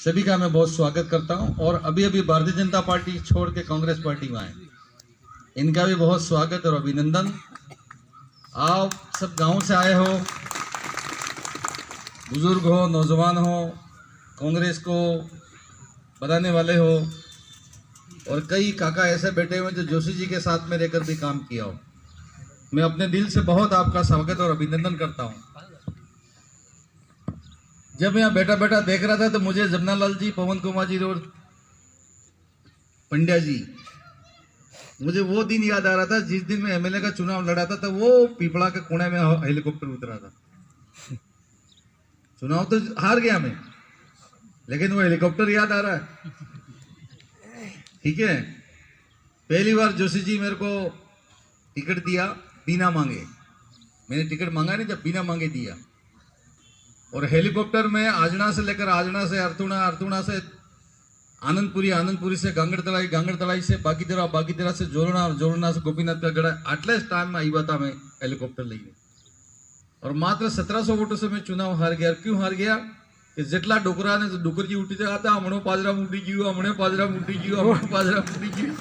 सभी का मैं बहुत स्वागत करता हूं। और अभी अभी भारतीय जनता पार्टी छोड़ के कांग्रेस पार्टी में आए, इनका भी बहुत स्वागत और अभिनंदन। आप सब गांव से आए हो, बुजुर्ग हो, नौजवान हो, कांग्रेस को बनाने वाले हो, और कई काका ऐसे बैठे हुए जो जोशी जी के साथ में रहकर भी काम किया हो। मैं अपने दिल से बहुत आपका स्वागत और अभिनंदन करता हूं। जब यहाँ बैठा बैठा देख रहा था तो मुझे जमनालाल जी, पवन कुमार जी और पंड्या जी, मुझे वो दिन याद आ रहा था जिस दिन मैं एमएलए का चुनाव लड़ा था। तो वो पीपड़ा के कोने में हेलीकॉप्टर उतरा था। चुनाव तो हार गया मैं, लेकिन वो हेलीकॉप्टर याद आ रहा है। ठीक है, पहली बार जोशी जी मेरे को टिकट दिया बिना मांगे। मैंने टिकट मांगा नहीं, जब बिना मांगे दिया। और हेलीकॉप्टर में आजना से लेकर आजना से अर्थुणा, अर्थुणा से आनंदपुरी, आनंदपुरी से गांगड़तलाई, गांगड़तलाई से बाकीतेरा से जोरना, और जोरना से गोपीनाथ का गढ़ा। आटले टाइम में आई था मैं हेलीकॉप्टर लईने, और मात्र 1700 वोटों से मैं चुनाव हार गया। क्यों हार गया कि जेटला डोकरा ने डोकरजी उठी जगह था, हमणो पाजरा मुटी गयो, हमणे पाजरा मुटी गयो, हमणो पाजरा मुटी गयो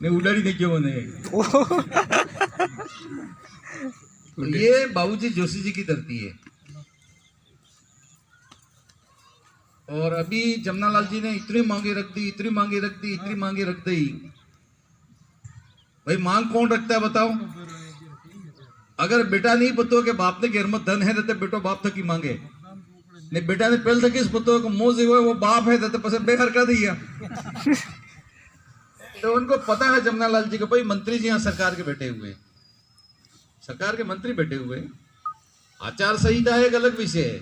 ने उडाड़ी दे क्यों ने। तो ये बाबूजी जोशी जी की धरती है। और अभी जमनालाल जी ने इतनी मांगे रख दी, इतनी मांगे रख दी, इतनी मांगे रख दी। भाई मांग कौन रखता है बताओ? अगर बेटा नहीं पतो के बाप ने घर में धन है तो बेटो बाप तक की मांगे ने। बेटा ने पहले तक इस पतो को मोह जो है वो बाप है तो पसंद बेहर कर दिया। तो उनको पता है जमनालाल जी को, भाई मंत्री जी यहाँ सरकार के बैठे हुए, सरकार के मंत्री बैठे हुए। आचार संहिता एक अलग विषय है,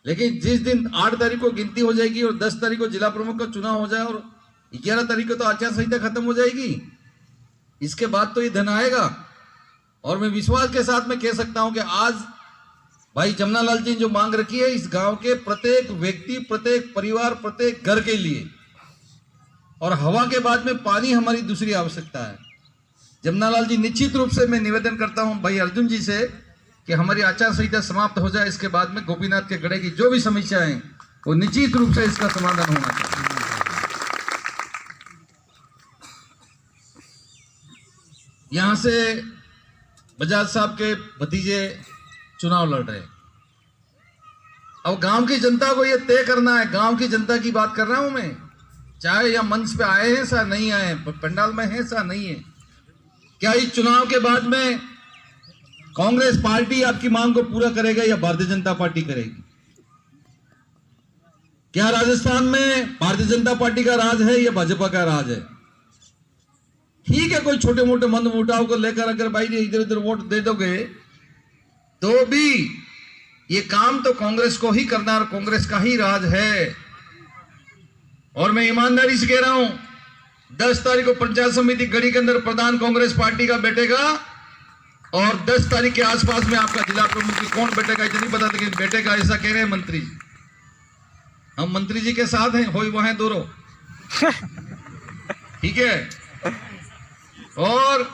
लेकिन जिस दिन 8 तारीख को गिनती हो जाएगी और 10 तारीख को जिला प्रमुख का चुनाव हो जाए और 11 तारीख को तो आचार संहिता खत्म हो जाएगी, इसके बाद तो ये धन आएगा। और मैं विश्वास के साथ में कह सकता हूं कि आज भाई जमनालाल जी ने जो मांग रखी है इस गांव के प्रत्येक व्यक्ति, प्रत्येक परिवार, प्रत्येक घर के लिए, और हवा के बाद में पानी हमारी दूसरी आवश्यकता है। जमनालाल जी, निश्चित रूप से मैं निवेदन करता हूं भाई अर्जुन जी से कि हमारी आचार संहिता समाप्त हो जाए, इसके बाद में गोपीनाथ के गढ़े की जो भी समस्या है वो निश्चित रूप से इसका समाधान होना चाहिए। यहां से बजाज साहब के भतीजे चुनाव लड़ रहे हैं। अब गांव की जनता को यह तय करना है, गांव की जनता की बात कर रहा हूं मैं, चाहे या मंच पे आए हैं सा नहीं आए, पंडाल में है सा नहीं है। क्या इस चुनाव के बाद में कांग्रेस पार्टी आपकी मांग को पूरा करेगा या भारतीय जनता पार्टी करेगी? क्या राजस्थान में भारतीय जनता पार्टी का राज है या भाजपा का राज है? ठीक है, कोई छोटे मोटे मंद मुटाव को लेकर अगर भाई इधर उधर वोट दे दोगे तो भी ये काम तो कांग्रेस को ही करना और कांग्रेस का ही राज है। और मैं ईमानदारी से कह रहा हूं, 10 तारीख को पंचायत समिति गढ़ी के अंदर प्रधान कांग्रेस पार्टी का बैठेगा, और 10 तारीख के आसपास में आपका जिला प्रमुख की कौन बैठेगा इतनी पता, लेकिन बैठेगा ऐसा कह रहे हैं मंत्री जी। हम मंत्री जी के साथ हैं, हो वहां दोनों। ठीक है। और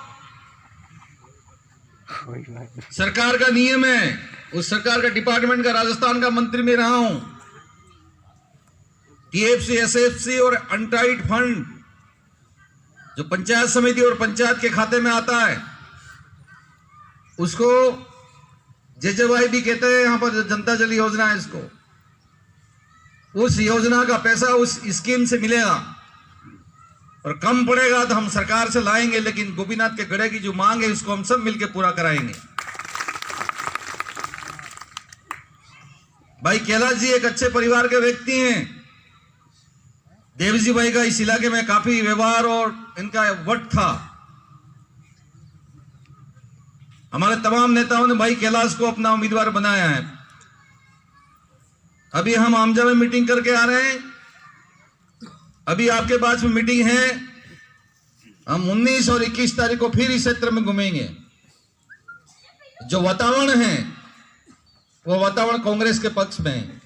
सरकार का नियम है, उस सरकार का डिपार्टमेंट का राजस्थान का मंत्री में रहा हूं। टीएफसी, एसएफसी और अनटाइड फंड जो पंचायत समिति और पंचायत के खाते में आता है उसको जेजेवाई भी कहते हैं, यहां पर जनता जल योजना है, इसको उस योजना का पैसा उस स्कीम से मिलेगा, और कम पड़ेगा तो हम सरकार से लाएंगे, लेकिन गोपीनाथ के गढ़े की जो मांग है उसको हम सब मिलकर पूरा कराएंगे। भाई कैलाश जी एक अच्छे परिवार के व्यक्ति हैं। देवजी भाई का इस इलाके में काफी व्यवहार और इनका वट था। हमारे तमाम नेताओं ने भाई कैलाश को अपना उम्मीदवार बनाया है। अभी हम आमजा में मीटिंग करके आ रहे हैं, अभी आपके पास में मीटिंग है। हम 19 और 21 तारीख को फिर इस क्षेत्र में घूमेंगे। जो वातावरण है वो वातावरण कांग्रेस के पक्ष में है।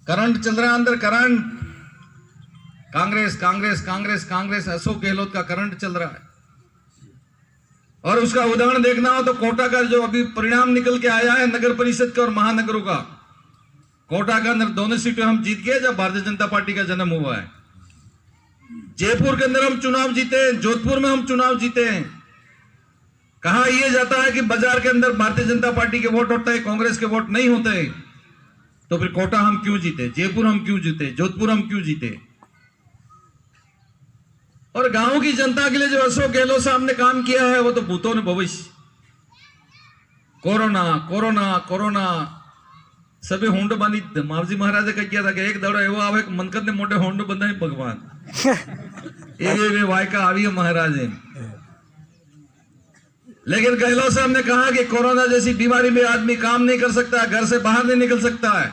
करंट चल रहा है अंदर, करंट कांग्रेस कांग्रेस कांग्रेस कांग्रेस, अशोक गहलोत का करंट चल रहा है। और उसका उदाहरण देखना हो तो कोटा का जो अभी परिणाम निकल के आया है नगर परिषद का और महानगरों का, कोटा के अंदर दोनों सीटें हम जीत गए जब भारतीय जनता पार्टी का जन्म हुआ है। जयपुर के अंदर हम चुनाव जीते हैं, जोधपुर में हम चुनाव जीते हैं। कहा यह जाता है कि बाजार के अंदर भारतीय जनता पार्टी के वोट होते हैं, कांग्रेस के वोट नहीं होते, तो फिर कोटा हम क्यों जीते, जयपुर हम क्यों जीते, जोधपुर हम क्यों जीते। और गांव की जनता के लिए जो अशोक गहलोत साहब ने काम किया है वो तो भूतों ने भविष्य। कोरोना कोरोना कोरोना सभी होंड बांधी मावजी महाराजे कह किया था कि एक दौड़ा एवं आवे मनकर ने मोटे होंड बंधाई भगवान ये वायका आवी है महाराज। लेकिन गहलोत साहब ने कहा कि कोरोना जैसी बीमारी में आदमी काम नहीं कर सकता, घर से बाहर नहीं निकल सकता है,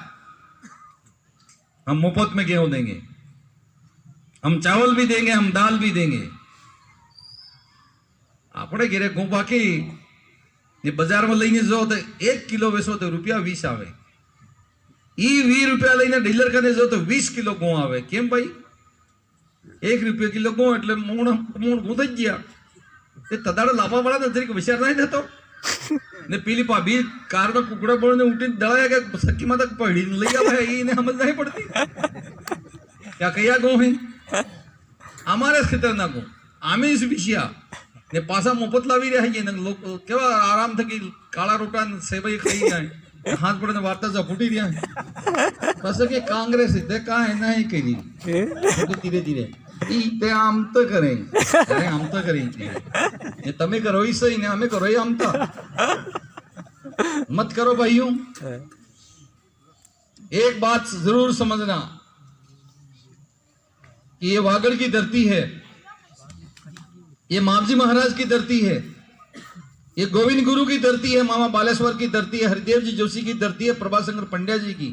हम मुफ्त में गेहूं देंगे, हम चावल भी देंगे, हम दाल भी देंगे। આપણે ઘરે ઘઉં બાકી ને બજારમાં લઈને જો તો 1 કિલો વેચો તો ₹20 આવે, ઈ ₹20 લઈને ડીલર કને જો તો 20 કિલો ઘઉં આવે। કેમ ભાઈ? ₹1 કિલો ઘઉં એટલે મૂણ ઘઉં થઈ ગયા। એ તદાડો લાભા વાળા ને જરીક વિચાર નહીં થતો ને પેલી ભાભી કારનો કુકડો બળને ઉઠીને દળાયા કે સખીમાં તક પડીને લઈ આવે, એને સમજ નહીં પડતી क्या कया गो है हमारे खेतर ना गो आमे इस विषया ने पासा मुफ्त लावी रहा है लोग केवा आराम थे कि काला रोटा सेवई खाई जाए हाथ पड़ने वार्ता जा फूटी दिया बस के कांग्रेस देखा है ना ही करी धीरे धीरे ते आम तो करें, अरे हम तो करें ये तमें करो ही सही ने हमें करो ही हम तो मत करो भाइयों। एक बात जरूर समझना कि ये वागड़ की धरती है, ये मावजी महाराज की धरती है, ये गोविंद गुरु की धरती है, मामा बालेश्वर की धरती है, हरिदेव जी जोशी की धरती है, प्रभाशंकर पंड्या जी की,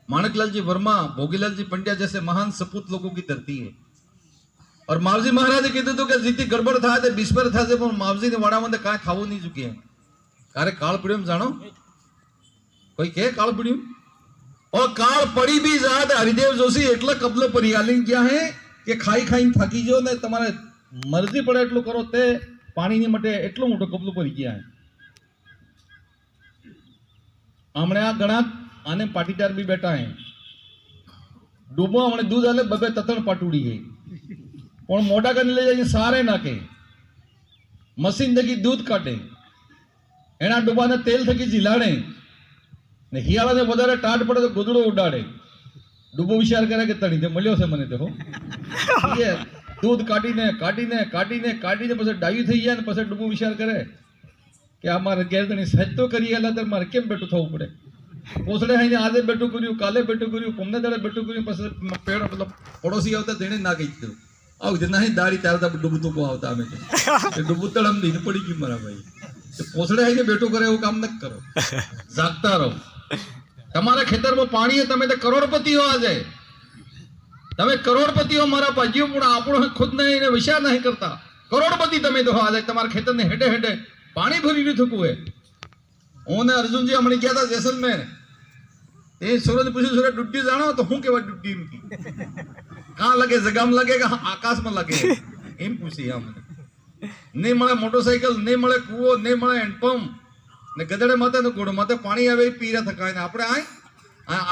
माणकलाल जी वर्मा, भोगीलाल जी पंड्या जैसे महान सपूत लोगों की धरती है। और मावजी महाराज कहते तो क्या जीती गड़बड़ था बिस्पर था पण मावजी ने वाड़ा में काय खावू नहीं चुके हैं। कारे काल पीड़ियम जानो कोई के काल पीड़ियम और काल पड़ी भी जात हरिदेव जोशी एटला कबलो परियाली क्या है कि खाई खाई थाकी जो ने तमारे मर्जी पड़े एटलो करो ते पानी नहीं मटे एटलो मोटो कबलो पड़ी गया है। हमने आ गणा आने पाटीदार भी बैठा है डूबो हमने दूध आले बबे ततन पाटूड़ी गई और मोटा करने ले जाए सारे नाके मशीन थकी दूध काटे एना डूबा ने तेल थकी जिलाड़े ने हियाला ने वधारे टाट पड़े तो गोदड़ो उडाड़े डूबो विचार करे कि तड़ी ते मळ्यो छे मने तो ये दूध काटीने काटीने काटीने काटीने પછી ડાયું થઈ ગયા ને પછી ડૂબો વિચાર કરે કે આ મારે ઘેર તણી સહજ તો કરી આલા તો મારે કેમ બેઠું થવું પડે પોસડે હાઈને આજે બેઠું કર્યું કાલે બેઠું કર્યું કોમને દાડે બેઠું કર્યું પછી પેડ મતલબ પડોશી આવતા તેણે ના કહી દીધું આવ જે નહીં દાડી ત્યારે ડૂબું તો આવતા અમે તો ડૂબું તળમ દીને પડી ગયું મારા ભાઈ તો પોસડે હાઈને બેઠું કરે એવું કામ ન કરો જાગતા રહો। તમારા ખેતરમાં પાણી है તમે તો કરોડપતિ हो આજે તમે કરોડપતિ हो મારા ભાઈઓ પણ આપણો ખુદ ને એને વિચાર નહીં કરતા કરોડપતિ તમે તો આજે તમારા ખેતરને હેડે હેડે પાણી ભરી લીધું है। ઓને અર્જુનજી હમણાં ગયા હતા જેસલમેર એ सूरज पूछ्યું सूरज डुड्डी जानो तो हूँ केवा डुड्डी इनकी कहाँ लगे जगाम लगे का आकाश में लगे एम पूछी हमने नहीं મળે મોટરસાઇકલ નહીં મળે કૂવો નહીં મળે હેન્ડપંપ ને ગધેડે માથે ને ઘોડો માથે પાણી આવે પીરા થકાય ને આપણે આય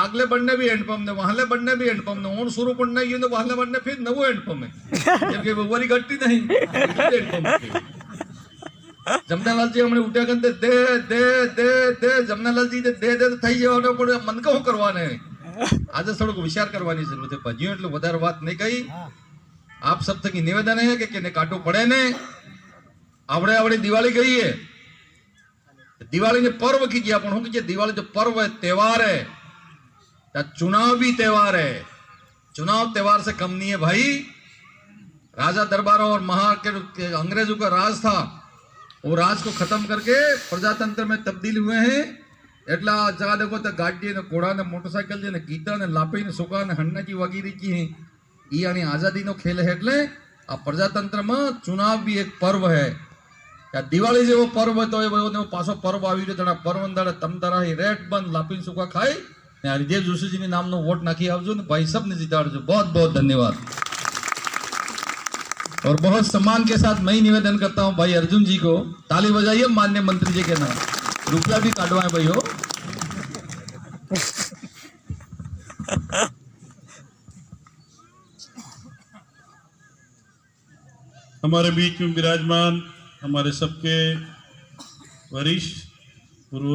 આગલે બંને भी हैंडपंप ने वहाले બંને भी हैंडपंप ने ओन शुरू पण नहीं ने वहाले બંને फिर नवो हैंडपंप है जब के वाली घटती नहीं हैंडपंप। जमनालाल जी हमने उठ्या करते दे दे दे दे जमनालाल जी दे दे થઈ જવાનો પણ મન કહું કરવાને આજે થોડું વિચાર કરવાની જરૂર છે ભાઈઓ એટલે વધારે વાત નહીં કહી आप सब तक निवेदन है कि केने काटो पड़े ने आवड़े आवड़े दिवाली गई है दिवाली ने पर्व की गया पण हूं कि दिवाली जो पर्व है त्योहार है चुनाव भी त्योहार है चुनाव त्योहार से कम नहीं है भाई। राजा दरबारों और महा के अंग्रेजों का राज था वो राज को खत्म करके प्रजातंत्र में तब्दील हुए हैं एटला जगह देखो तो गाड़ी ने घोड़ा ने मोटरसाइकिल ने गीता ने लापी ने सुका ने हन्ना की वगैरह की है ये यानी आजादी नो खेल है એટલે આ પ્રજાતંત્ર માં ચુનાવ भी एक पर्व है या दिवाળી જેવો पर्व હતો એ બધો પાછો पर्व આવી રહ્યો તણા पर्व અંદાડે તમ તારા હી રેટ બંધ લાપીન સુકા ખાઈ ને હરિદેવ જોશીજી ની નામનો વોટ નાખી આવજો ને ભાઈ सबने जिताड़જો। बहुत बहुत धन्यवाद। और बहुत सम्मान के साथ मैं निवेदन करता हूं भाई अर्जुन जी को ताली बजाइए माननीय मंत्री जी के नाम रुपया भी काटवाए भाई हो। हमारे बीच में विराजमान हमारे सबके वरिष्ठ पूर्व